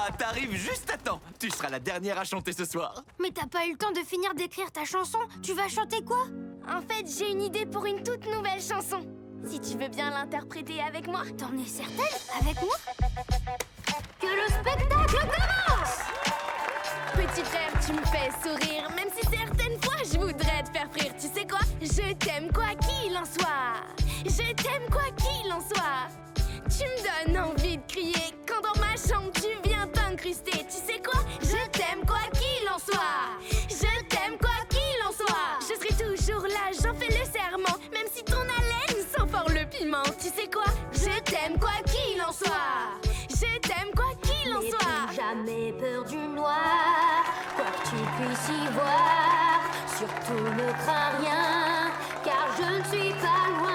Ah, t'arrives juste à temps. Tu seras la dernière à chanter ce soir. Mais t'as pas eu le temps de finir d'écrire ta chanson. Tu vas chanter quoi? En fait, j'ai une idée pour une toute nouvelle chanson. Si tu veux bien l'interpréter avec moi. T'en es certaine? Avec moi? Que le spectacle commence! Petit frère, tu me fais sourire. Même si certaines fois, je voudrais te faire frire. Tu sais quoi? Je t'aime quoi qu'il en soit. Je t'aime quoi qu'il en soit. Tu me donnes envie de crier quand dans ma chambre tu viens t'incruster. Tu sais quoi? Je t'aime quoi qu'il en soit. Je t'aime quoi qu'il en soit. Je serai toujours là, j'en fais le serment. Même si ton haleine sent fort le piment. Tu sais quoi? Je t'aime quoi qu'il en soit. Je t'aime quoi qu'il en soit. N'aie jamais peur du noir, quoi que tu puisses y voir. Surtout ne crains rien, car je ne suis pas loin.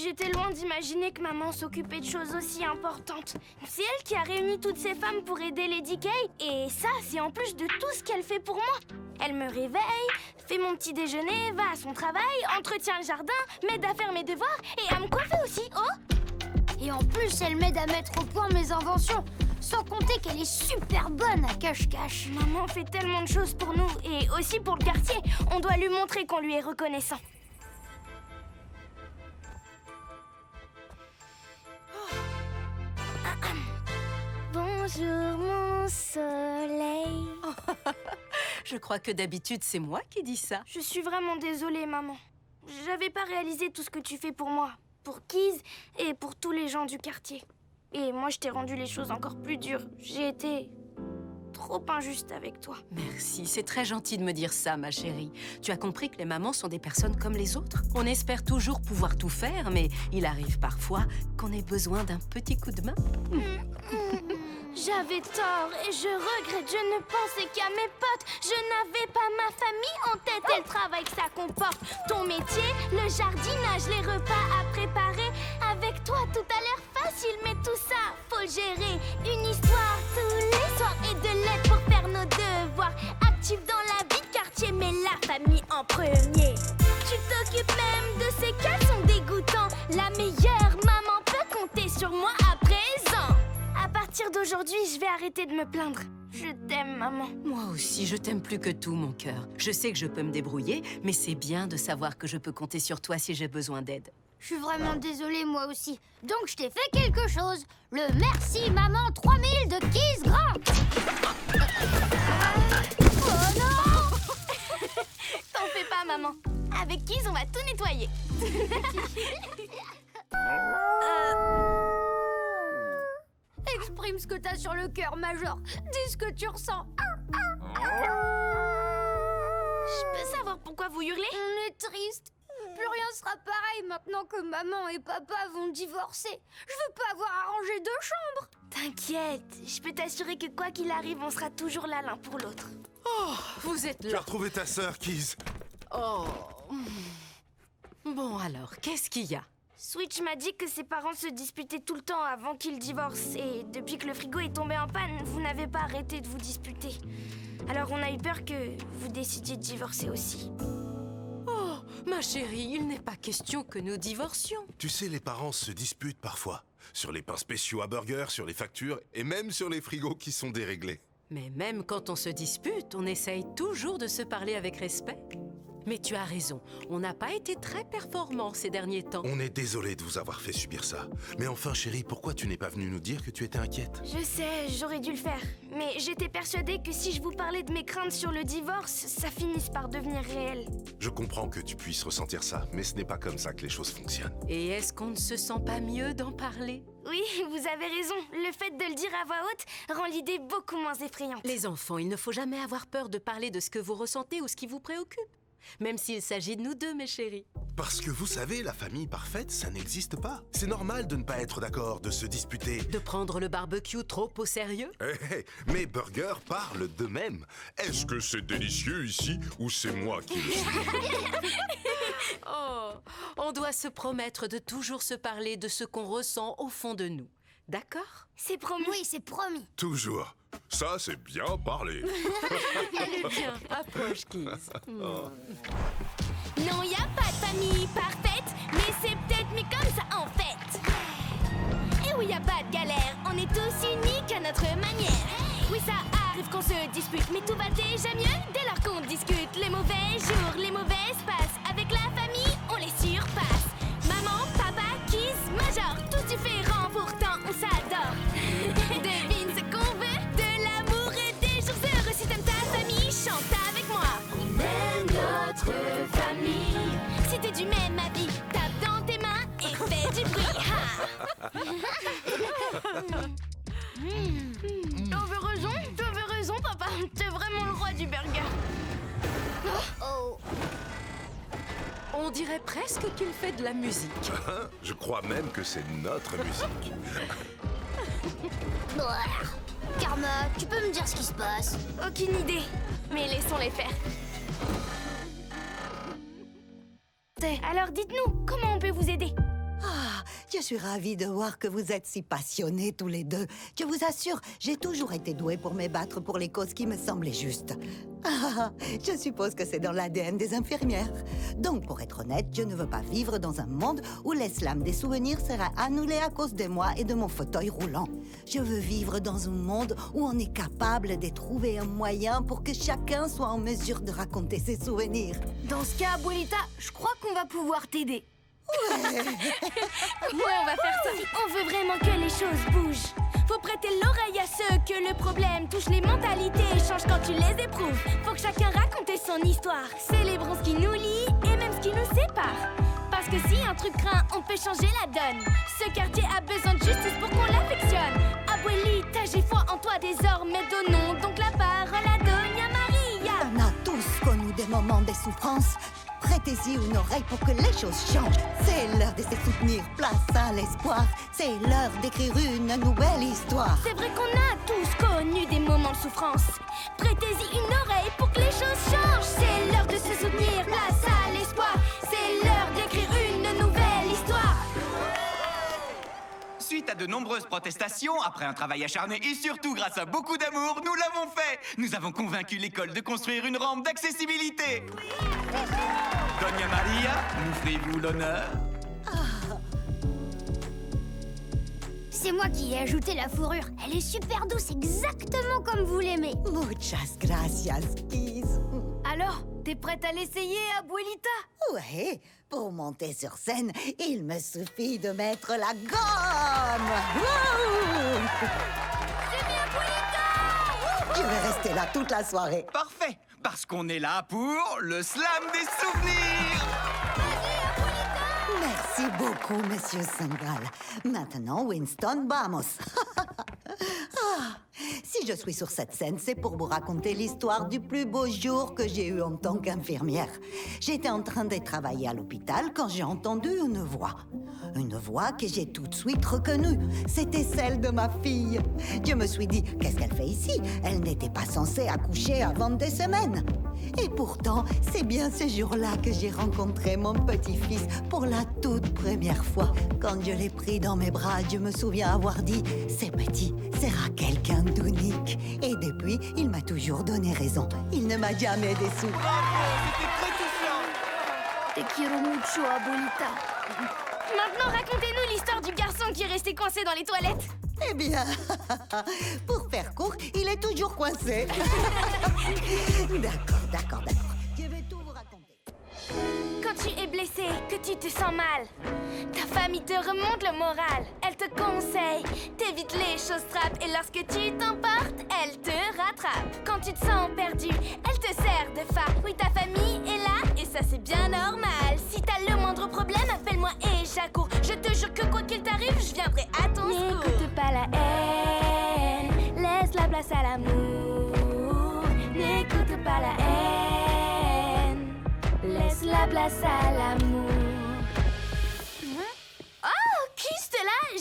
J'étais loin d'imaginer que maman s'occupait de choses aussi importantes. C'est elle qui a réuni toutes ces femmes pour aider Lady Kay. Et ça, c'est en plus de tout ce qu'elle fait pour moi. Elle me réveille, fait mon petit déjeuner, va à son travail, entretient le jardin, m'aide à faire mes devoirs et à me coiffer aussi. Oh! Et en plus, elle m'aide à mettre au point mes inventions. Sans compter qu'elle est super bonne à cache-cache. Maman fait tellement de choses pour nous et aussi pour le quartier. On doit lui montrer qu'on lui est reconnaissant. Bonjour mon soleil. Je crois que d'habitude, c'est moi qui dis ça. Je suis vraiment désolée, maman. J'avais pas réalisé tout ce que tu fais pour moi, pour Keys et pour tous les gens du quartier. Et moi, je t'ai rendu les choses encore plus dures. J'ai été trop injuste avec toi. Merci, c'est très gentil de me dire ça, ma chérie. Tu as compris que les mamans sont des personnes comme les autres. On espère toujours pouvoir tout faire, mais il arrive parfois qu'on ait besoin d'un petit coup de main. J'avais tort et je regrette, je ne pensais qu'à mes potes. Je n'avais pas ma famille en tête et le travail que ça comporte. Ton métier, le jardinage, les repas à préparer. Avec toi, tout a l'air facile, mais tout ça, faut le gérer. Une histoire tous les soirs et de l'aide pour faire nos devoirs. Active dans la vie de quartier, mais la famille en premier. Tu t'occupes même de ces caleçons dégoûtants. La meilleure maman peut compter sur moi à présent. À partir d'aujourd'hui, je vais arrêter de me plaindre. Je t'aime, maman. Moi aussi, je t'aime plus que tout, mon cœur. Je sais que je peux me débrouiller, mais c'est bien de savoir que je peux compter sur toi si j'ai besoin d'aide. Je suis vraiment désolée, moi aussi. Donc, je t'ai fait quelque chose. Le merci, maman 3000 de Keys Grant. Oh non! T'en fais pas, maman. Avec Keys, on va tout nettoyer. Exprime ce que t'as sur le cœur, Major. Dis ce que tu ressens. Je peux savoir pourquoi vous hurlez? On est triste. Plus rien sera pareil maintenant que maman et papa vont divorcer. Je veux pas avoir à ranger deux chambres. T'inquiète, je peux t'assurer que quoi qu'il arrive, on sera toujours là l'un pour l'autre. Oh, vous êtes Tu as là. retrouvé ta sœur, Keys. Oh. Bon alors, qu'est-ce qu'il y a? Switch m'a dit que ses parents se disputaient tout le temps avant qu'ils divorcent. Et depuis que le frigo est tombé en panne, vous n'avez pas arrêté de vous disputer. Alors on a eu peur que vous décidiez de divorcer aussi. Oh, ma chérie, il n'est pas question que nous divorcions. Tu sais, les parents se disputent parfois. Sur les pains spéciaux à burger, sur les factures et même sur les frigos qui sont déréglés. Mais même quand on se dispute, on essaye toujours de se parler avec respect. Mais tu as raison, on n'a pas été très performants ces derniers temps. On est désolé de vous avoir fait subir ça. Mais enfin, chérie, pourquoi tu n'es pas venue nous dire que tu étais inquiète? Je sais, j'aurais dû le faire. Mais j'étais persuadée que si je vous parlais de mes craintes sur le divorce, ça finisse par devenir réel. Je comprends que tu puisses ressentir ça, mais ce n'est pas comme ça que les choses fonctionnent. Et est-ce qu'on ne se sent pas mieux d'en parler? Oui, vous avez raison. Le fait de le dire à voix haute rend l'idée beaucoup moins effrayante. Les enfants, il ne faut jamais avoir peur de parler de ce que vous ressentez ou ce qui vous préoccupe. Même s'il s'agit de nous deux, mes chéris. Parce que vous savez, la famille parfaite, ça n'existe pas. C'est normal de ne pas être d'accord, de se disputer. De prendre le barbecue trop au sérieux? Mes burgers parlent d'eux-mêmes. Est-ce que c'est délicieux ici ou c'est moi qui le suis? Oh, on doit se promettre de toujours se parler de ce qu'on ressent au fond de nous. D'accord? C'est promis. Oui, c'est promis. Toujours. Ça, c'est bien parlé. Allez, viens, approche, Keys. Non, y a pas de famille parfaite. qu'à notre manière. Oui, ça arrive qu'on se dispute, mais tout va déjà mieux dès lors qu'on discute. Les mauvais jours, les mauvaises passes, avec la famille, on les surpasse. Maman, papa, kiss, major, tous différents, pourtant on s'adore. Devine ce qu'on veut, de l'amour et des jours heureux. Si t'aimes ta famille, chante avec moi. On aime notre famille. Si t'es du même avis, tape dans tes mains et fais du bruit. T'avais raison, papa. T'es vraiment le roi du burger. Oh. On dirait presque qu'il fait de la musique. Je crois même que c'est notre musique. Karma, tu peux me dire ce qui se passe? Aucune idée, mais laissons-les faire. Alors dites-nous, comment on peut vous aider? Ah, je suis ravie de voir que vous êtes si passionnés tous les deux. Je vous assure, j'ai toujours été douée pour me battre pour les causes qui me semblaient justes. Ah, je suppose que c'est dans l'ADN des infirmières. Donc, pour être honnête, je ne veux pas vivre dans un monde où l'islam des souvenirs sera annulé à cause de moi et de mon fauteuil roulant. Je veux vivre dans un monde où on est capable de trouver un moyen pour que chacun soit en mesure de raconter ses souvenirs. Dans ce cas, Abuelita, je crois qu'on va pouvoir t'aider. Ouais, on va faire ça. Si on veut vraiment que les choses bougent, faut prêter l'oreille à ceux que le problème touche. Les mentalités changent quand tu les éprouves. Faut que chacun raconte son histoire. Célébrons ce qui nous lie et même ce qui nous sépare. Parce que si un truc craint, on peut changer la donne. Ce quartier a besoin de justice pour qu'on l'affectionne. Abuelita, j'ai foi en toi désormais. Donnons donc la parole à Doña Maria. On a tous connu des moments de souffrance. Prêtez-y une oreille pour que les choses changent. C'est l'heure de se soutenir, place à l'espoir. C'est l'heure d'écrire une nouvelle histoire. C'est vrai qu'on a tous connu des moments de souffrance. Prêtez-y une oreille pour que les choses changent. C'est l'heure de se soutenir, place à l'espoir. C'est l'heure d'écrire une nouvelle histoire. Suite à de nombreuses protestations, après un travail acharné et surtout grâce à beaucoup d'amour, nous l'avons fait. Nous avons convaincu l'école de construire une rampe d'accessibilité. Doña Maria, nous ferez-vous l'honneur? C'est moi qui ai ajouté la fourrure. Elle est super douce, exactement comme vous l'aimez. Muchas gracias, Kiss. Alors, t'es prête à l'essayer, Abuelita? Ouais, pour monter sur scène, il me suffit de mettre la gomme. Wouh! C'est bien, Abuelita! Je vais rester là toute la soirée. Parfait, parce qu'on est là pour le slam des souvenirs. Merci beaucoup, Monsieur Sangal. Maintenant, Winston, vamos. Ah, si je suis sur cette scène, c'est pour vous raconter l'histoire du plus beau jour que j'ai eu en tant qu'infirmière. J'étais en train de travailler à l'hôpital quand j'ai entendu une voix. Une voix que j'ai tout de suite reconnue. C'était celle de ma fille. Je me suis dit, qu'est-ce qu'elle fait ici? Elle n'était pas censée accoucher avant 2 semaines. Et pourtant, c'est bien ce jour-là que j'ai rencontré mon petit-fils pour la toute première fois. Quand je l'ai pris dans mes bras, je me souviens avoir dit « C'est petit, sera quelqu'un d'unique ». Et depuis, il m'a toujours donné raison. Il ne m'a jamais déçu. Bravo, c'était très touchant. Te quiero mucho, Abuelita. Maintenant, racontez-nous l'histoire du garçon qui est resté coincé dans les toilettes. Eh bien, pour faire court, il est toujours coincé. D'accord. Je vais tout vous raconter. Quand tu es blessé, que tu te sens mal, ta famille te remonte le moral. Elle te conseille, t'évite les choses trappes. Et lorsque tu t'emportes, elle te rattrape. Quand tu te sens perdu, elle te sert de phare. Oui, ta famille est là, et ça c'est bien normal. Si t'as le moindre problème, appelle-moi et j'accours. Je te jure que quoi qu'il t'arrive, je viendrai à ton secours. N'écoute pas la haine, laisse la place à l'amour. N'écoute pas la haine, laisse la place à l'amour. Oh, juste là,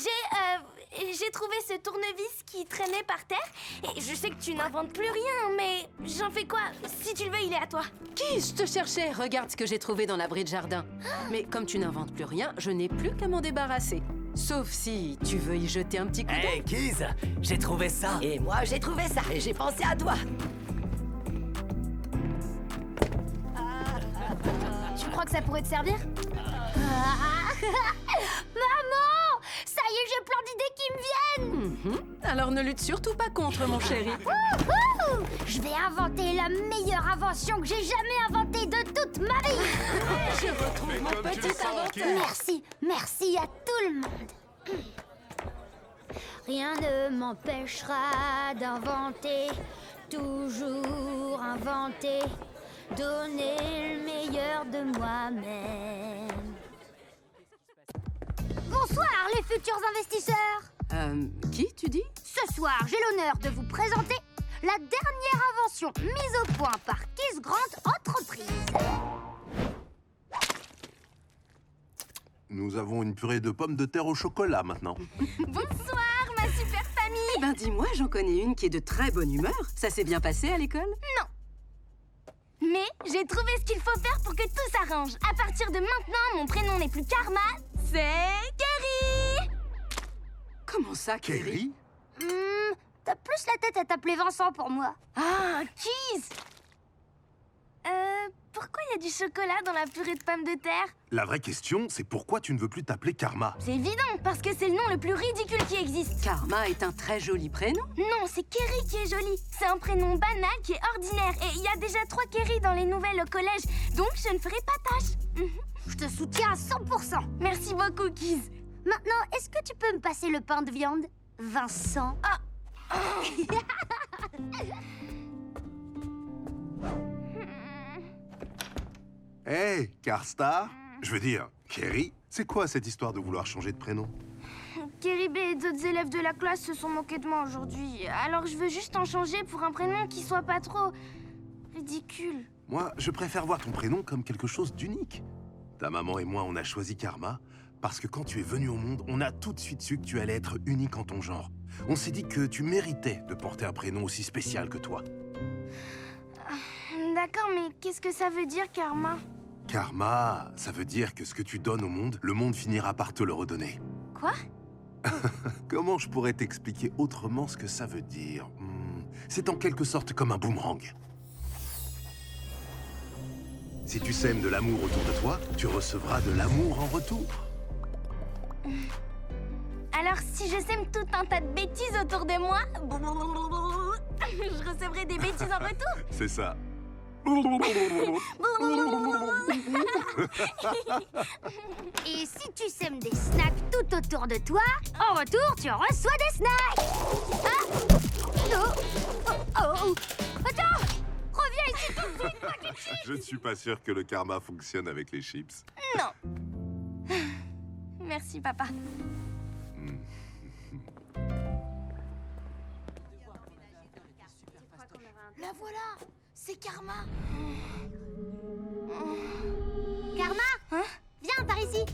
j'ai trouvé ce tournevis qui traînait par terre. Et je sais que tu n'inventes plus rien, mais j'en fais quoi? Si tu le veux, il est à toi. Qui je te cherchais? Regarde ce que j'ai trouvé dans l'abri de jardin. Mais comme tu n'inventes plus rien, je n'ai plus qu'à m'en débarrasser. Sauf si tu veux y jeter un petit coup d'œil. Hey, Kiz, j'ai trouvé ça. Et moi, j'ai trouvé ça. Et j'ai pensé à toi. Tu crois que ça pourrait te servir? Maman! Ça y est, j'ai plein d'idées qui me viennent! Alors ne lutte surtout pas contre, mon chéri. Wouhou! Je vais inventer la meilleure invention que j'ai jamais inventée de toute ma vie. Je retrouve Mais mon comme tu le petit sens, inventeur. Merci, merci à tout le monde. Rien ne m'empêchera d'inventer, toujours inventer, donner le meilleur de moi-même. Bonsoir les futurs investisseurs. Qui, tu dis? Ce soir, j'ai l'honneur de vous présenter la dernière invention mise au point par Kiss Grant Entreprise. Nous avons une purée de pommes de terre au chocolat maintenant. Bonsoir, ma super famille. Eh ben dis-moi, j'en connais une qui est de très bonne humeur. Ça s'est bien passé à l'école? Mais j'ai trouvé ce qu'il faut faire pour que tout s'arrange. À partir de maintenant, mon prénom n'est plus Karma, c'est Kerry. Comment ça, Kerry? Kerry? T'as plus la tête à t'appeler Vincent pour moi. Ah, Keys. Pourquoi il y a du chocolat dans la purée de pommes de terre? La vraie question, c'est pourquoi tu ne veux plus t'appeler Karma? C'est évident, parce que c'est le nom le plus ridicule qui existe. Karma est un très joli prénom. Non, c'est Kerry qui est joli. C'est un prénom banal qui est ordinaire. Et il y a déjà 3 Kerry dans les nouvelles au collège. Donc je ne ferai pas tâche. Je te soutiens à 100%. Merci beaucoup, Keys. Maintenant, est-ce que tu peux me passer le pain de viande, Vincent? Hey, Carstar? Je veux dire, Kerry, c'est quoi cette histoire de vouloir changer de prénom? Kerry B et d'autres élèves de la classe se sont moqués de moi aujourd'hui. Alors je veux juste en changer pour un prénom qui soit pas trop ridicule. Moi, je préfère voir ton prénom comme quelque chose d'unique. Ta maman et moi, on a choisi Karma parce que quand tu es venu au monde, on a tout de suite su que tu allais être unique en ton genre. On s'est dit que tu méritais de porter un prénom aussi spécial que toi. D'accord, mais qu'est-ce que ça veut dire, Karma? Karma, ça veut dire que ce que tu donnes au monde, le monde finira par te le redonner. Quoi? Comment je pourrais t'expliquer autrement ce que ça veut dire? C'est en quelque sorte comme un boomerang. Si tu sèmes de l'amour autour de toi, tu recevras de l'amour en retour. Alors si je sème tout un tas de bêtises autour de moi, je recevrai des bêtises en retour. C'est ça. Et si tu sèmes des snacks tout autour de toi, en retour, tu reçois des snacks. Ah! Oh! Attends! Reviens ici tout de suite, Paquetti! Je ne suis pas sûr que le karma fonctionne avec les chips. Non. Merci, papa. La voilà! C'est Karma! Karma? Hein? Viens par ici!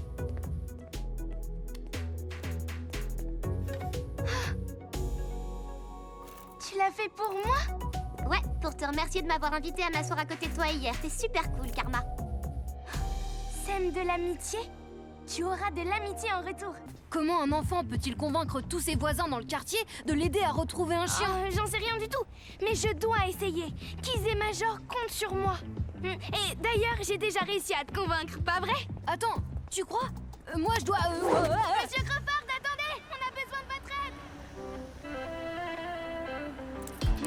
Tu l'as fait pour moi? Ouais, pour te remercier de m'avoir invité à m'asseoir à côté de toi hier. T'es super cool, Karma. Sème de l'amitié? Tu auras de l'amitié en retour. Comment un enfant peut-il convaincre tous ses voisins dans le quartier de l'aider à retrouver un chien? J'en sais rien du tout, mais je dois essayer. Kiz et Major comptent sur moi. Et d'ailleurs, j'ai déjà réussi à te convaincre, pas vrai? Attends, tu crois? Moi, je dois... Monsieur Crawford, attendez! On a besoin de votre aide!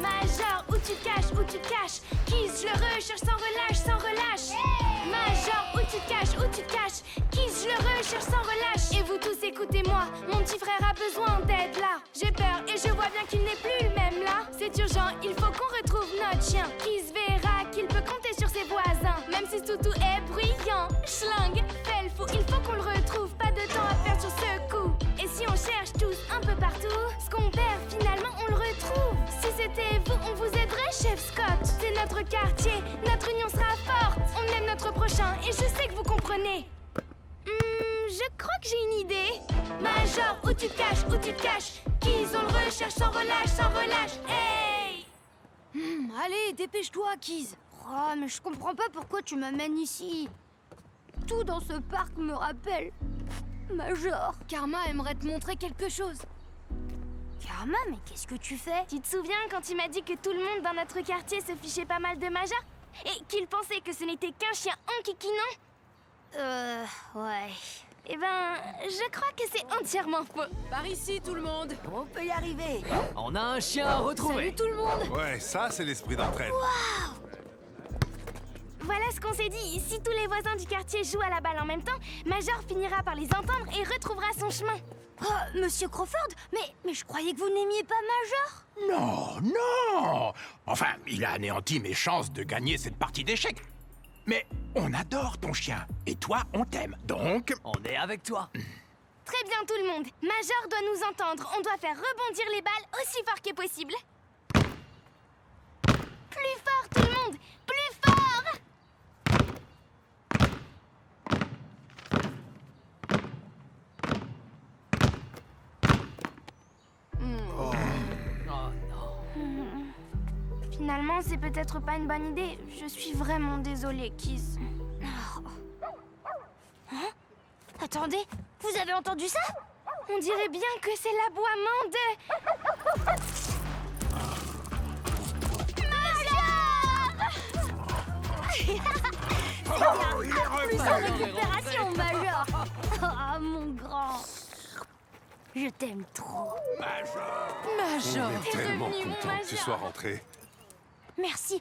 Major, où tu te caches, où tu te caches? Kiz, je le recherche sans relâche, sans relâche. Major, où tu te caches, où tu te caches? Kiz, je le recherche sans relâche. Et vous tous, écoutez-moi, mon petit frère a besoin d'aide là. J'ai peur et je vois bien qu'il n'est plus le même là. C'est urgent, il faut qu'on retrouve notre chien. Kiz verra qu'il peut compter sur ses voisins. Même si Toutou est bruyant, schling, fait le fou. Il faut qu'on le retrouve, pas de temps à perdre sur ce coup. Et si on cherche tous un peu partout, ce qu'on perd finalement on le retrouve. Si c'était vous, on vous aiderait, chef Scott. C'est notre quartier, notre union sera forte. On aime notre prochain et je sais que vous comprenez. Je crois que j'ai une idée. Major, où tu te caches, où tu te caches? Kiz, on le recherche sans relâche, sans relâche. Hey! Allez, dépêche-toi, Kiz. Oh, mais je comprends pas pourquoi tu m'amènes ici. Tout dans ce parc me rappelle... Major. Karma aimerait te montrer quelque chose. Karma, mais qu'est-ce que tu fais? Tu te souviens quand il m'a dit que tout le monde dans notre quartier se fichait pas mal de Major? Et qu'il pensait que ce n'était qu'un chien enquiquinant? Ouais. Eh ben, je crois que c'est entièrement faux. Par ici, tout le monde. On peut y arriver. On a un chien à retrouver. Salut tout le monde. Ouais, ça, c'est l'esprit d'entraide. Voilà ce qu'on s'est dit. Si tous les voisins du quartier jouent à la balle en même temps, Major finira par les entendre et retrouvera son chemin. Oh, Monsieur Crawford, mais je croyais que vous n'aimiez pas Major. Non, non. Enfin, il a anéanti mes chances de gagner cette partie d'échecs. Mais on adore ton chien. Et toi, on t'aime. Donc... On est avec toi. Très bien tout le monde. Major doit nous entendre. On doit faire rebondir les balles aussi fort que possible. Plus fort tout le monde. Plus fort. Oh non. Finalement, c'est peut-être pas une bonne idée. Je suis vraiment désolée, Kiss. Hein? Attendez, vous avez entendu ça? On dirait bien que c'est l'aboiement de... Plus en récupération, Major. Oh, mon grand. Je t'aime trop. Major. On est tellement revenu, mon content que tu Major. sois rentré. Merci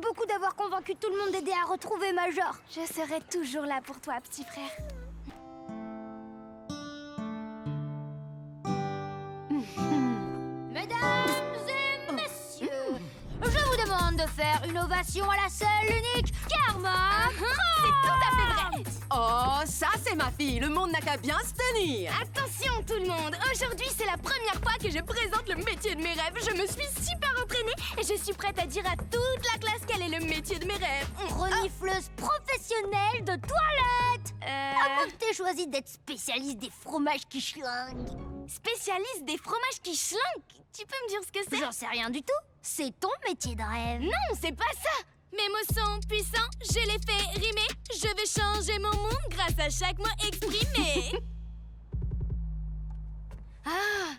beaucoup d'avoir convaincu tout le monde d'aider à retrouver Major. Je serai toujours là pour toi, petit frère. Mesdames et messieurs, je vous demande de faire une ovation à la seule unique Karma. C'est tout à fait vrai. Oh, ça, c'est ma fille. Le monde n'a qu'à bien se tenir. Attention tout le monde, aujourd'hui c'est la première fois que je présente le métier de mes rêves. Je me suis super entraînée et je suis prête à dire à toute la classe quel est le métier de mes rêves. Renifleuse professionnelle de toilette. À moins que t'aies choisi d'être spécialiste des fromages qui schlinguent. Spécialiste des fromages qui schlinguent. Tu peux me dire ce que c'est? J'en sais rien du tout. C'est ton métier de rêve. Non, c'est pas ça. Mes mots sont puissants, je les fais rimer. Je vais changer mon monde grâce à chaque mot exprimé. Ah,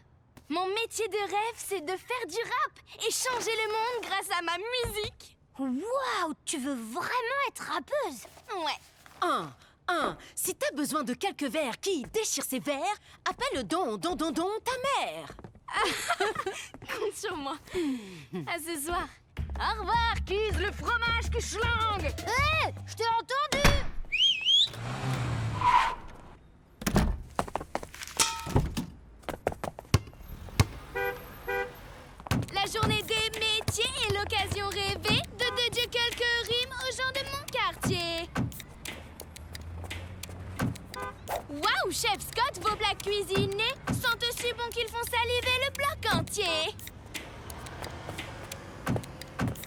mon métier de rêve, c'est de faire du rap et changer le monde grâce à ma musique. Waouh, tu veux vraiment être rappeuse? Ouais. Si t'as besoin de quelques vers qui déchirent ses vers, appelle le don ta mère. Compte sur moi. À ce soir. Au revoir, Kiz, le fromage qui schlingue. Hé, je t'ai entendu. La journée des métiers est l'occasion rêvée de dédier quelques rimes aux gens de mon quartier. Waouh, chef Scott, vos plats cuisinés sont aussi bons qu'ils font saliver le bloc entier.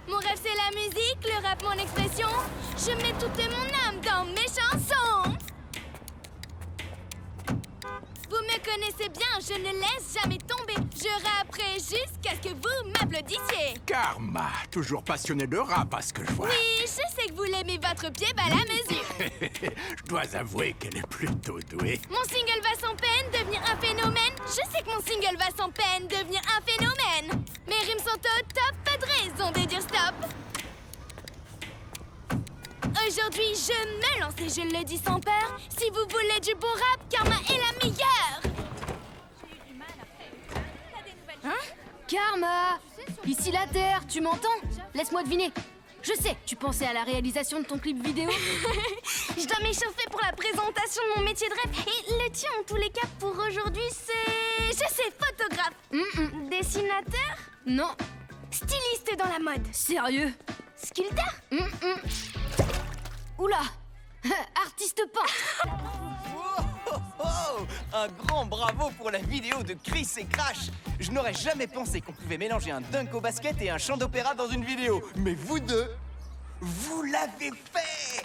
Mon rêve c'est la musique, le rap mon expression. Je mets toute mon âme dans mes chansons. Vous me connaissez bien, je ne laisse jamais tomber. Je rapperai jusqu'à ce que vous m'applaudissiez. Karma, toujours passionné de rap à ce que je vois. Oui, je sais que vous l'aimez votre pied à la mesure. Je dois avouer qu'elle est plutôt douée. Mon single va sans peine devenir un phénomène. Je sais que mon single va sans peine devenir un phénomène. Mes rimes sont au top, pas de raison de dire stop. Aujourd'hui, je me lance et je le dis sans peur. Si vous voulez du beau rap, Karma est la meilleure. Hein? Karma! Ici la Terre, tu m'entends? Laisse-moi deviner. Je sais, tu pensais à la réalisation de ton clip vidéo. Je dois m'échauffer pour la présentation de mon métier de rêve. Et le tien, en tous les cas, pour aujourd'hui, c'est... Je sais, photographe. Dessinateur. Non. Styliste dans la mode. Sérieux? Sculpteur. Oula! Artiste peintre! Un grand bravo pour la vidéo de Chris et Crash. Je n'aurais jamais pensé qu'on pouvait mélanger un dunk au basket et un chant d'opéra dans une vidéo. Mais vous deux, vous l'avez fait!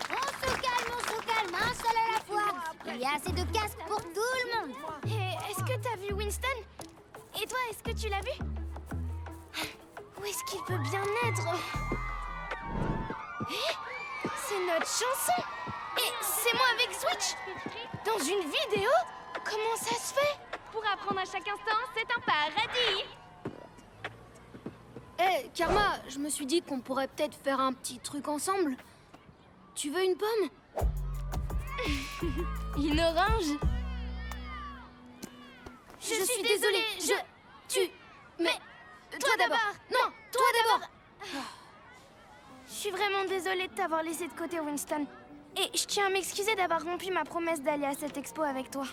On se calme, un seul à la fois. Il y a assez de casques pour tout le monde. Et est-ce que t'as vu Winston? Et toi, est-ce que tu l'as vu? Où est-ce qu'il peut bien être? C'est notre chanson! Et c'est moi avec Switch! Dans une vidéo? Comment ça se fait? Pour apprendre à chaque instant, c'est un paradis! Hé, Karma, je me suis dit qu'on pourrait peut-être faire un petit truc ensemble. Tu veux une pomme? Une orange? Je suis désolée, Mais... Toi d'abord! Non, toi d'abord! Je suis vraiment désolée de t'avoir laissé de côté, Winston. Et je tiens à m'excuser d'avoir rompu ma promesse d'aller à cette expo avec toi.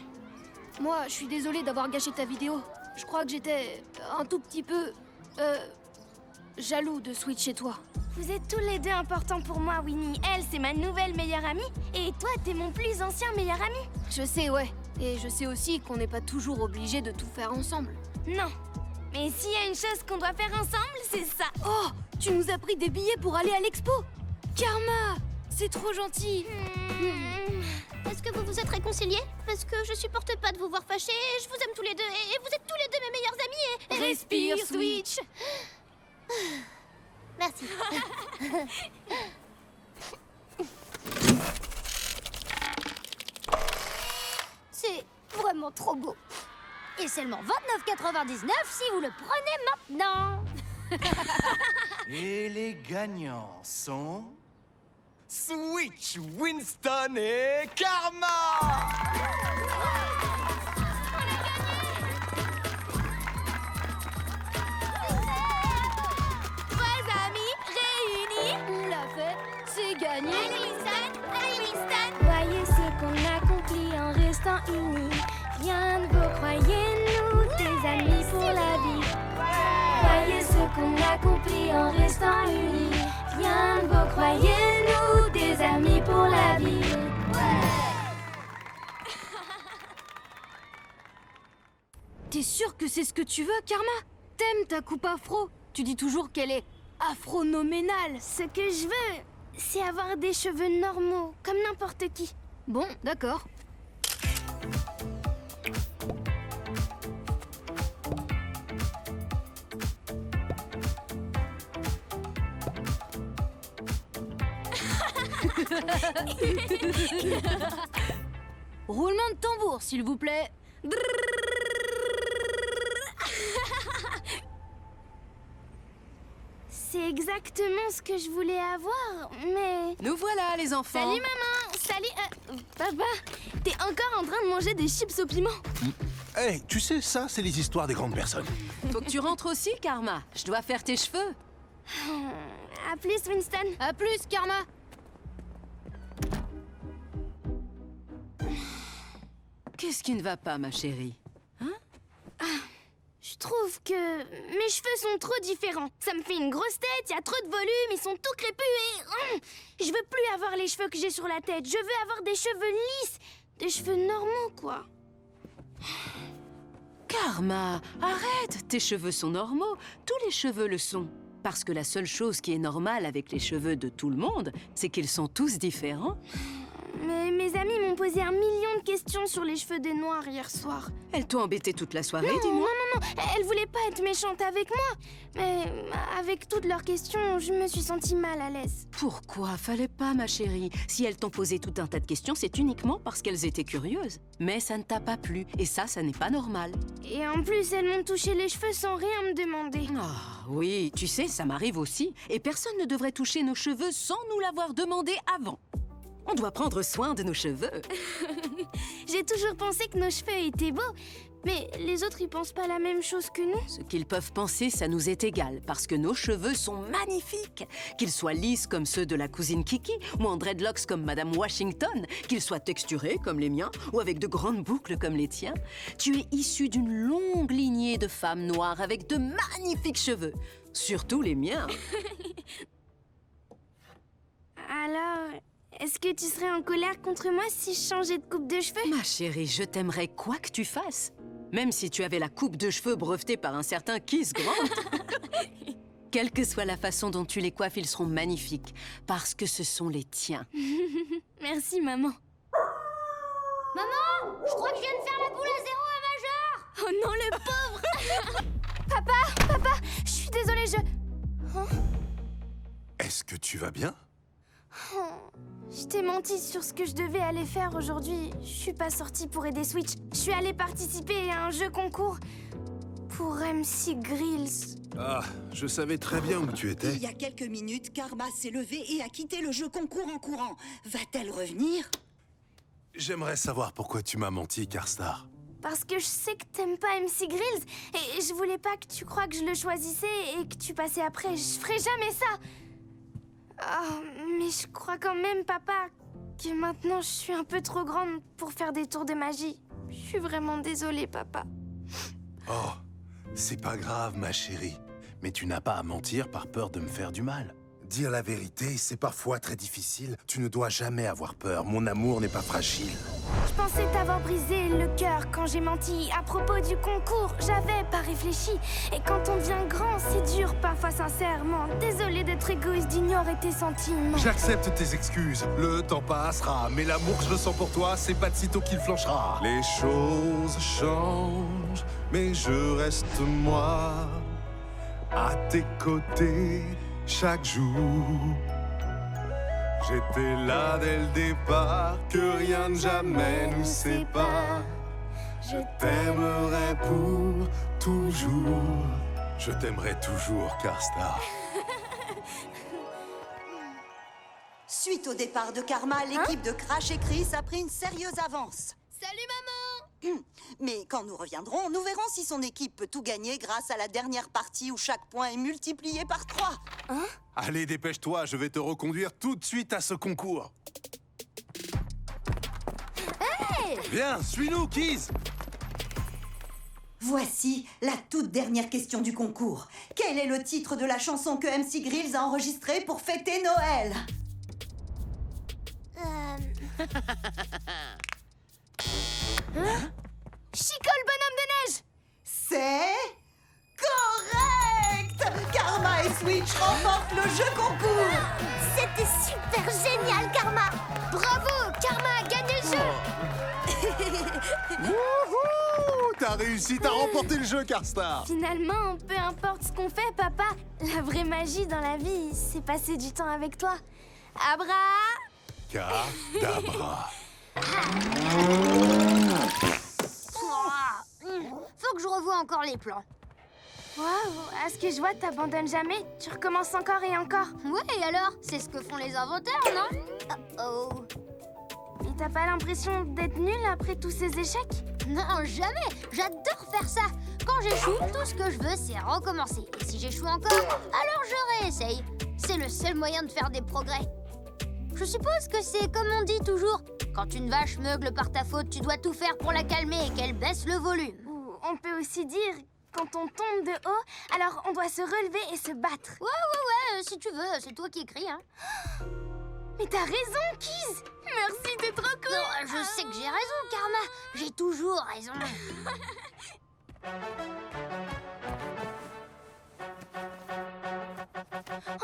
Moi, je suis désolée d'avoir gâché ta vidéo. Je crois que j'étais un tout petit peu... jaloux de Switch chez toi. Vous êtes tous les deux importants pour moi, Winnie. Elle, c'est ma nouvelle meilleure amie. Et toi, t'es mon plus ancien meilleur ami. Je sais, ouais. Et je sais aussi qu'on n'est pas toujours obligé de tout faire ensemble. Non. Mais s'il y a une chose qu'on doit faire ensemble, c'est ça. Oh, tu nous as pris des billets pour aller à l'expo. Karma, c'est trop gentil. Est-ce que vous vous êtes réconciliés? Parce que je supporte pas de vous voir fâchés. Je vous aime tous les deux et vous êtes tous les deux mes meilleurs amis et... Respire, Switch. Merci. C'est vraiment trop beau. Et seulement 29,99 si vous le prenez maintenant. Et les gagnants sont... Switch, Winston et Karma! Trois amis réunis. La fête, c'est gagné. Allez, Winston. Voyez ce qu'on accomplit en restant unis. Rien ne vaut, croyez-nous, des amis pour la vie. Voyez ce qu'on accomplit en restant unis. Rien ne vaut, croyez-nous, des amis pour la vie. T'es sûr que c'est ce que tu veux, Karma? T'aimes ta coupe afro? Tu dis toujours qu'elle est afronoménale. Ce que je veux, c'est avoir des cheveux normaux, comme n'importe qui. Bon, d'accord. Roulement de tambour, s'il vous plaît. C'est exactement ce que je voulais avoir, mais... Nous voilà, les enfants. Salut, maman. Salut, papa. T'es encore en train de manger des chips au piment? Hey, tu sais, ça, c'est les histoires des grandes personnes. Faut que tu rentres aussi, Karma. Je dois faire tes cheveux. À plus, Winston. À plus, Karma. Qu'est-ce qui ne va pas, ma chérie? Je trouve que mes cheveux sont trop différents. Ça me fait une grosse tête, il y a trop de volume, ils sont tout crépus et... je veux plus avoir les cheveux que j'ai sur la tête. Je veux avoir des cheveux lisses. Des cheveux normaux, quoi. Karma, arrête. Tes cheveux sont normaux. Tous les cheveux le sont. Parce que la seule chose qui est normale avec les cheveux de tout le monde, c'est qu'ils sont tous différents. Mais mes amis m'ont posé 1 million de questions sur les cheveux des Noirs hier soir. Elles t'ont embêté toute la soirée, Non, dis-moi. non, elles voulaient pas être méchantes avec moi. Mais avec toutes leurs questions, je me suis sentie mal à l'aise. Pourquoi? Fallait pas, ma chérie. Si elles t'ont posé tout un tas de questions, c'est uniquement parce qu'elles étaient curieuses. Mais ça ne t'a pas plu, et ça n'est pas normal. Et en plus, elles m'ont touché les cheveux sans rien me demander. Ah, oui, tu sais, ça m'arrive aussi. Et personne ne devrait toucher nos cheveux sans nous l'avoir demandé avant. On doit prendre soin de nos cheveux. J'ai toujours pensé que nos cheveux étaient beaux. Mais les autres, ils pensent pas la même chose que nous. Ce qu'ils peuvent penser, ça nous est égal, parce que nos cheveux sont magnifiques. Qu'ils soient lisses comme ceux de la cousine Kiki, ou en dreadlocks comme Madame Washington, qu'ils soient texturés comme les miens, ou avec de grandes boucles comme les tiens. Tu es issu d'une longue lignée de femmes noires avec de magnifiques cheveux. Surtout les miens. Alors... est-ce que tu serais en colère contre moi si je changeais de coupe de cheveux? Ma chérie, je t'aimerais quoi que tu fasses. Même si tu avais la coupe de cheveux brevetée par un certain Keith Grant. Quelle que soit la façon dont tu les coiffes, ils seront magnifiques. Parce que ce sont les tiens. Merci, maman. Maman, je crois que je viens de faire la boule à zéro à Major. Oh non, le pauvre. Papa, je suis désolée, Est-ce que tu vas bien? Je t'ai menti sur ce que je devais aller faire aujourd'hui. Je suis pas sortie pour aider Switch. Je suis allée participer à un jeu concours pour MC Grills. Ah, je savais très bien où tu étais. Il y a quelques minutes, Karma s'est levée et a quitté le jeu concours en courant. Va-t-elle revenir? J'aimerais savoir pourquoi tu m'as menti, Carstar. Parce que je sais que t'aimes pas MC Grills et je voulais pas que tu crois que je le choisissais et que tu passais après. Je ferais jamais ça. Oh, mais je crois quand même, papa, que maintenant je suis un peu trop grande pour faire des tours de magie. Je suis vraiment désolée, papa. Oh, c'est pas grave, ma chérie. Mais tu n'as pas à mentir par peur de me faire du mal. Dire la vérité, c'est parfois très difficile. Tu ne dois jamais avoir peur. Mon amour n'est pas fragile. Je pensais t'avoir brisé le cœur quand j'ai menti à propos du concours. J'avais pas réfléchi. Et quand on devient grand, c'est dur, parfois sincèrement. Désolée d'être égoïste, d'ignorer tes sentiments. J'accepte tes excuses. Le temps passera. Mais l'amour que je ressens pour toi, c'est pas de sitôt qu'il flanchera. Les choses changent, mais je reste moi. À tes côtés, chaque jour. J'étais là dès le départ, que rien ne jamais nous sépare. Je t'aimerai pour toujours. Je t'aimerai toujours, Carstar. Suite au départ de Karma, l'équipe de Crash et Chris a pris une sérieuse avance. Salut maman! Mais quand nous reviendrons, nous verrons si son équipe peut tout gagner grâce à la dernière partie où chaque point est multiplié par 3. Allez, dépêche-toi, je vais te reconduire tout de suite à ce concours. Hey! Viens, suis-nous, Keys. Voici la toute dernière question du concours. Quel est le titre de la chanson que MC Grills a enregistrée pour fêter Noël? Chico le bonhomme de neige! C'est correct! Karma et Switch remportent le jeu concours. C'était super génial, Karma! Bravo! Karma a gagné le jeu! Wouhou! T'as réussi, t'as remporté le jeu, Carstar. Finalement, peu importe ce qu'on fait, papa, la vraie magie dans la vie, c'est passer du temps avec toi. Abra! Kadabra. Faut que je revoie encore les plans. Waouh! À ce que je vois, t'abandonnes jamais. Tu recommences encore et encore. Ouais, et alors? C'est ce que font les inventeurs, non? Oh. Et t'as pas l'impression d'être nul après tous ces échecs? Non, jamais! J'adore faire ça! Quand j'échoue, tout ce que je veux, c'est recommencer. Et si j'échoue encore, alors je réessaye. C'est le seul moyen de faire des progrès. Je suppose que c'est comme on dit toujours. Quand une vache meugle par ta faute, tu dois tout faire pour la calmer et qu'elle baisse le volume. Ou on peut aussi dire, quand on tombe de haut, alors on doit se relever et se battre. Ouais, si tu veux, c'est toi qui écris, hein. Mais t'as raison, Keys! Merci, t'es trop cool! Non, je sais que j'ai raison, Karma. J'ai toujours raison.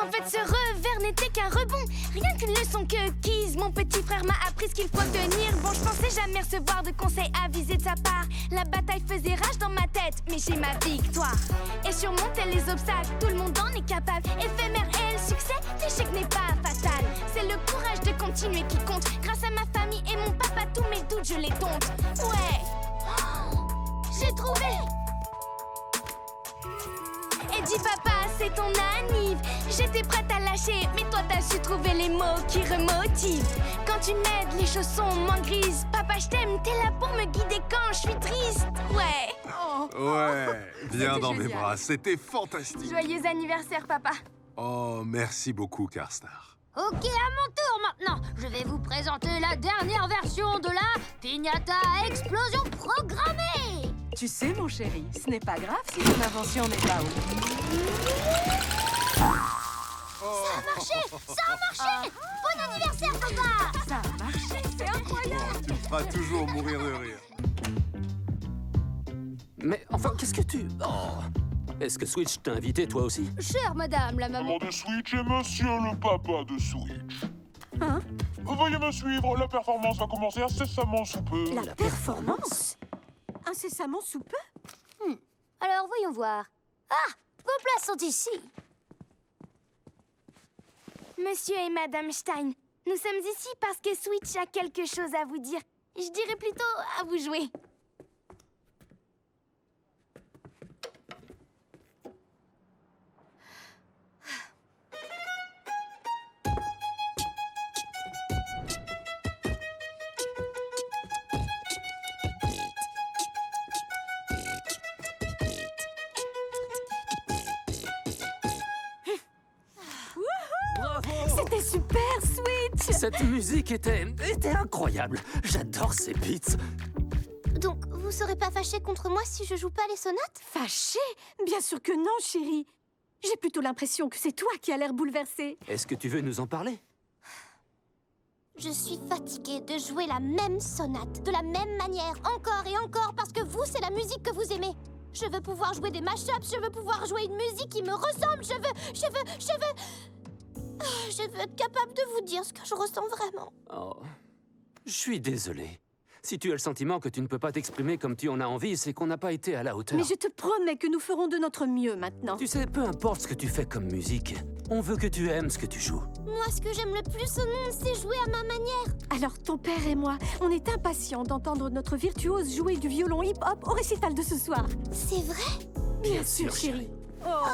En fait, ce revers n'était qu'un rebond. Rien qu'une leçon que Keys, mon petit frère, m'a appris ce qu'il faut tenir. Bon, je pensais jamais recevoir de conseils avisés de sa part. La bataille faisait rage dans ma tête, mais j'ai ma victoire. Et surmonter les obstacles, tout le monde en est capable. Éphémère et le succès, l'échec n'est pas fatal. C'est le courage de continuer qui compte. Grâce à ma famille et mon papa, tous mes doutes, je les dompte. Ouais! Oh, j'ai trouvé! Et dis papa, c'est ton anniv. J'étais prête à lâcher, mais toi t'as su trouver les mots qui remotivent. Quand tu m'aides, les choses sont moins grises. Papa, je t'aime, t'es là pour me guider quand je suis triste. Ouais. Ouais, viens dans mes bras, c'était fantastique. Joyeux anniversaire, papa. Oh, merci beaucoup, Carstar. Ok, à mon tour maintenant. Je vais vous présenter la dernière version de la Piñata Explosion programmée. Tu sais, mon chéri, ce n'est pas grave si ton invention n'est pas ouf. Ça a marché! Ça a marché! Bon anniversaire, papa! Ça a marché, c'est incroyable! Tu me feras toujours mourir de rire. Mais enfin, qu'est-ce que tu... Oh. Est-ce que Switch t'a invité, toi aussi? Chère madame, la maman... Maman de Switch et monsieur le papa de Switch. Hein? Veuillez me suivre, la performance va commencer incessamment sous peu. La performance? Incessamment sous peu? Alors, voyons voir. Ah! Vos places sont ici. Monsieur et madame Stein, nous sommes ici parce que Switch a quelque chose à vous dire. Je dirais plutôt à vous jouer. C'était super, Switch! Cette musique était incroyable. J'adore ces beats. Donc, vous serez pas fâché contre moi si je joue pas les sonates? Fâché? Bien sûr que non, chérie. J'ai plutôt l'impression que c'est toi qui as l'air bouleversée. Est-ce que tu veux nous en parler? Je suis fatiguée de jouer la même sonate, de la même manière, encore et encore, parce que vous, c'est la musique que vous aimez. Je veux pouvoir jouer des mashups, je veux pouvoir jouer une musique qui me ressemble, je veux être capable de vous dire ce que je ressens vraiment. Oh, je suis désolé. Si tu as le sentiment que tu ne peux pas t'exprimer comme tu en as envie, c'est qu'on n'a pas été à la hauteur. Mais je te promets que nous ferons de notre mieux maintenant. Tu sais, peu importe ce que tu fais comme musique, on veut que tu aimes ce que tu joues. Moi, ce que j'aime le plus au monde, c'est jouer à ma manière. Alors, ton père et moi, on est impatients d'entendre notre virtuose jouer du violon hip-hop au récital de ce soir. C'est vrai? Bien sûr, chérie. Oh.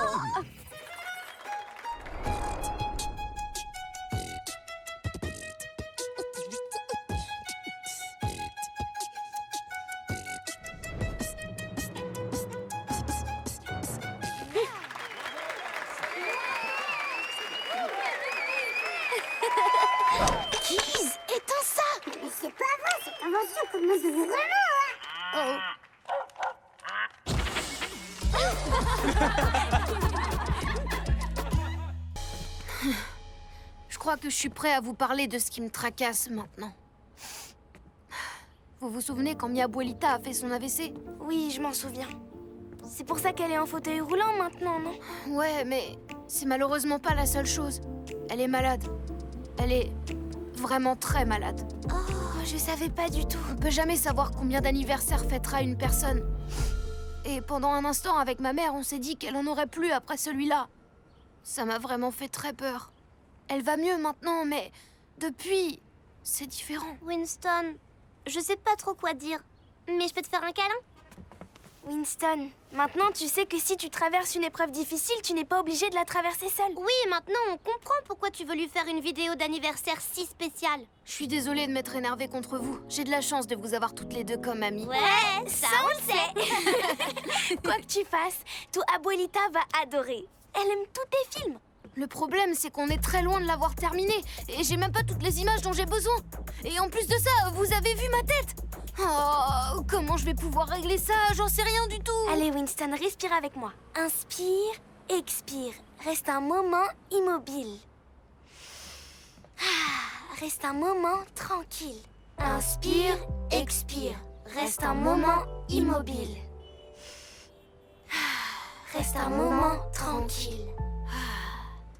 Keys, éteins ça! Mais c'est pas vrai, cette invention commence vraiment, hein! Je crois que je suis prêt à vous parler de ce qui me tracasse maintenant. Vous vous souvenez quand Mia Abuelita a fait son AVC? Oui, je m'en souviens. C'est pour ça qu'elle est en fauteuil roulant maintenant, non? Ouais, mais c'est malheureusement pas la seule chose. Elle est malade. Elle est vraiment très malade. Oh, je savais pas du tout. On peut jamais savoir combien d'anniversaires fêtera une personne. Et pendant un instant, avec ma mère, on s'est dit qu'elle en aurait plus après celui-là. Ça m'a vraiment fait très peur. Elle va mieux maintenant, mais depuis, c'est différent. Winston, je sais pas trop quoi dire, mais je peux te faire un câlin? Winston, maintenant tu sais que si tu traverses une épreuve difficile, tu n'es pas obligé de la traverser seule. Oui, maintenant on comprend pourquoi tu veux lui faire une vidéo d'anniversaire si spéciale. Je suis désolée de m'être énervée contre vous. J'ai de la chance de vous avoir toutes les deux comme amies. Ouais, ça on le sait. Quoi que tu fasses, ton Abuelita va adorer. Elle aime tous tes films. Le problème, c'est qu'on est très loin de l'avoir terminé. Et j'ai même pas toutes les images dont j'ai besoin. Et en plus de ça, vous avez vu ma tête? Oh, comment je vais pouvoir régler ça? J'en sais rien du tout. Allez, Winston, respire avec moi. Inspire, expire. Reste un moment immobile. Reste un moment tranquille. Inspire, expire. Reste un moment immobile. Reste un moment tranquille.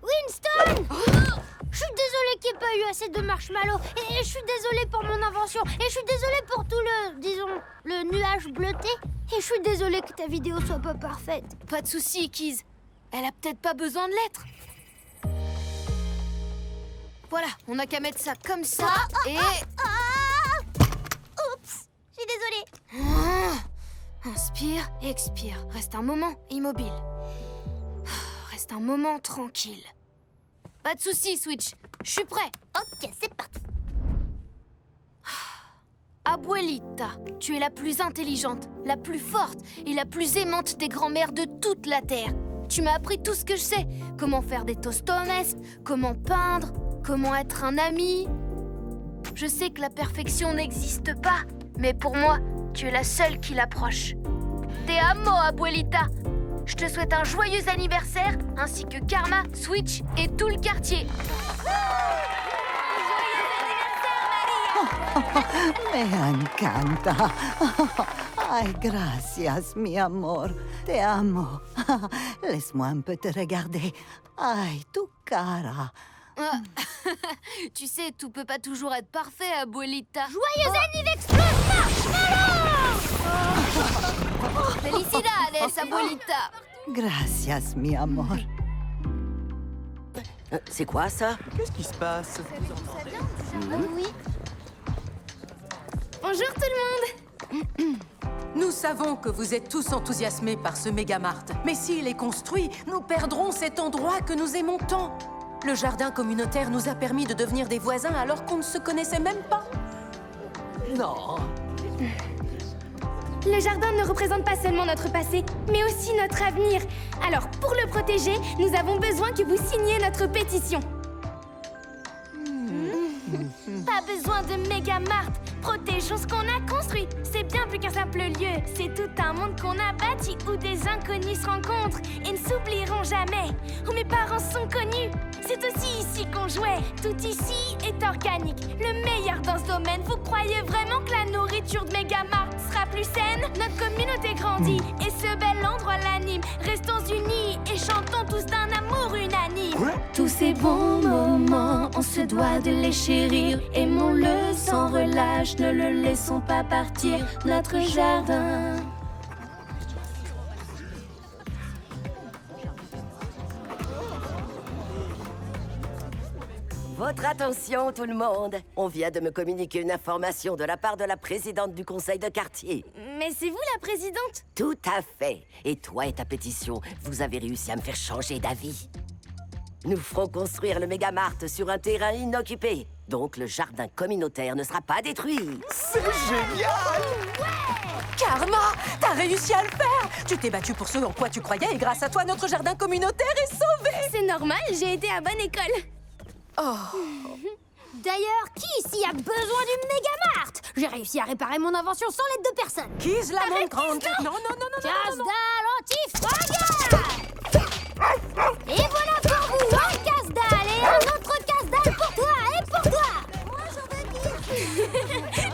Winston! Je suis désolée qu'il n'y ait pas eu assez de marshmallows. Et je suis désolée pour mon invention. Et je suis désolée pour tout le nuage bleuté. Et je suis désolée que ta vidéo soit pas parfaite. Pas de souci, Keys. Elle a peut-être pas besoin de l'être. Voilà, on n'a qu'à mettre ça comme ça et... Oups, je suis désolée. Inspire, expire. Reste un moment immobile. Reste un moment tranquille. Pas de souci, Switch. Je suis prêt. Ok, c'est parti. Abuelita, tu es la plus intelligente, la plus forte et la plus aimante des grands-mères de toute la Terre. Tu m'as appris tout ce que je sais. Comment faire des tostones, comment peindre, comment être un ami. Je sais que la perfection n'existe pas, mais pour moi, tu es la seule qui l'approche. Te amo, Abuelita. Je te souhaite un joyeux anniversaire, ainsi que Karma, Switch et tout le quartier. Me encanta. Ay, gracias, mi amor. Te amo. Laisse-moi un peu te regarder. Ay, tu cara. Tu sais, tout peut pas toujours être parfait, Abuelita. Joyeux anniversaire, Felicidades, Abuelita. Gracias, mi amor. C'est quoi ça? Qu'est-ce qui se passe? Oui. Bonjour tout le monde. Nous savons que vous êtes tous enthousiasmés par ce mégamart. Mais s'il est construit, nous perdrons cet endroit que nous aimons tant. Le jardin communautaire nous a permis de devenir des voisins alors qu'on ne se connaissait même pas. Non. Le jardin ne représente pas seulement notre passé, mais aussi notre avenir. Alors, pour le protéger, nous avons besoin que vous signiez notre pétition. Pas besoin de Megamart, protégeons ce qu'on a construit. C'est bien plus qu'un simple lieu, c'est tout un monde qu'on a bâti où des inconnus se rencontrent et ne s'oublieront jamais. Où mes parents sont connus, c'est aussi ici qu'on jouait. Tout ici est organique, le meilleur dans ce domaine. Vous croyez vraiment que la nourriture de Megamart sera plus saine? Notre communauté grandit et ce bel endroit l'anime. Restons unis et chantons tous d'un amour unanime. Tous ces bons moments, on se doit de les chérir. Aimons-le sans relâche, ne le laissons pas partir. Notre jardin. Votre attention, tout le monde. On vient de me communiquer une information de la part de la présidente du conseil de quartier. Mais c'est vous la présidente? Tout à fait. Et toi et ta pétition, vous avez réussi à me faire changer d'avis. Nous ferons construire le Megamart sur un terrain inoccupé. Donc le jardin communautaire ne sera pas détruit. C'est génial! Karma, t'as réussi à le faire! Tu t'es battu pour ce en quoi tu croyais et grâce à toi, notre jardin communautaire est sauvé! C'est normal, j'ai été à bonne école. Oh. D'ailleurs, qui ici a besoin d'une Megamart? J'ai réussi à réparer mon invention sans l'aide de personne. Kise la montre grande! Non, non, non, non, Casse-dalle anti-fringale! Et voilà pour vous, un casse-dalle et un autre casse-dalle pour toi et pour toi. Moi, j'en veux dire.